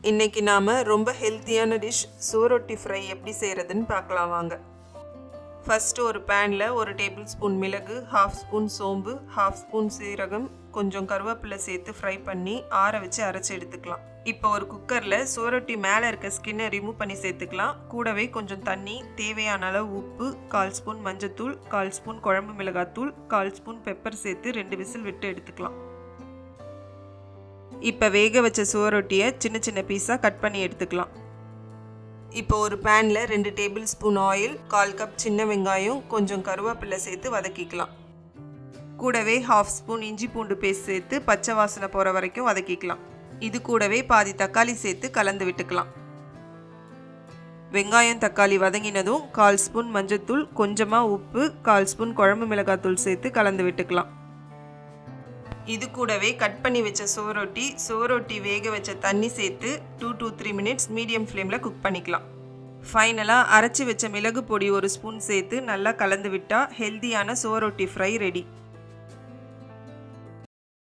இன்னைக்கு நாம ரொம்ப ஹெல்த்தியான டிஷ் சுவரொட்டி ஃப்ரை எப்படி செய்கிறதுன்னு பார்க்கலாம் வாங்க. ஃபஸ்ட்டு ஒரு பேனில் 1 டேபிள் ஸ்பூன் மிளகு, 1/2 ஸ்பூன் சோம்பு, 1/2 ஸ்பூன் சீரகம், கொஞ்சம் கருவேப்பிலை சேர்த்து ஃப்ரை பண்ணி ஆற வச்சு அரைச்சி எடுத்துக்கலாம். இப்போ ஒரு குக்கரில் சுவரொட்டி மேலே இருக்க ஸ்கின்னை ரிமூவ் பண்ணி சேர்த்துக்கலாம். கூடவே கொஞ்சம் தண்ணி, தேவையான அளவு உப்பு, 1/4 ஸ்பூன் மஞ்சத்தூள், 1/4 ஸ்பூன் குழம்பு மிளகாத்தூள், 1/4 ஸ்பூன் பெப்பர் சேர்த்து 2 விசில் விட்டு எடுத்துக்கலாம். இப்போ வேக வச்ச சுவரொட்டியை சின்ன சின்ன பீஸாக கட் பண்ணி எடுத்துக்கலாம். இப்போ ஒரு பேனில் 2 டேபிள் ஸ்பூன் ஆயில், 1/4 கப் சின்ன வெங்காயம், கொஞ்சம் கருவேப்பிலை சேர்த்து வதக்கிக்கலாம். கூடவே 1/2 ஸ்பூன் இஞ்சி பூண்டு பேஸ்ட் சேர்த்து பச்சை வாசனை போகிற வரைக்கும் வதக்கிக்கலாம். இது கூடவே பாதி தக்காளி சேர்த்து கலந்து விட்டுக்கலாம். வெங்காயம் தக்காளி வதங்கினதும் 1/4 ஸ்பூன் மஞ்சத்தூள், கொஞ்சமாக உப்பு, 1/4 ஸ்பூன் குழம்பு மிளகாத்தூள் சேர்த்து கலந்து விட்டுக்கலாம். இது கூடவே கட் பண்ணி வச்ச சுவரொட்டி வேக வச்ச தண்ணி சேர்த்து 2 to 3 மினிட்ஸ் மீடியம் ஃப்ளேமில் குக் பண்ணிக்கலாம். ஃபைனலாக அரைச்சி வச்ச மிளகு பொடி 1 ஸ்பூன் சேர்த்து நல்லா கலந்து விட்டால் ஹெல்த்தியான சுவரொட்டி ஃப்ரை ரெடி.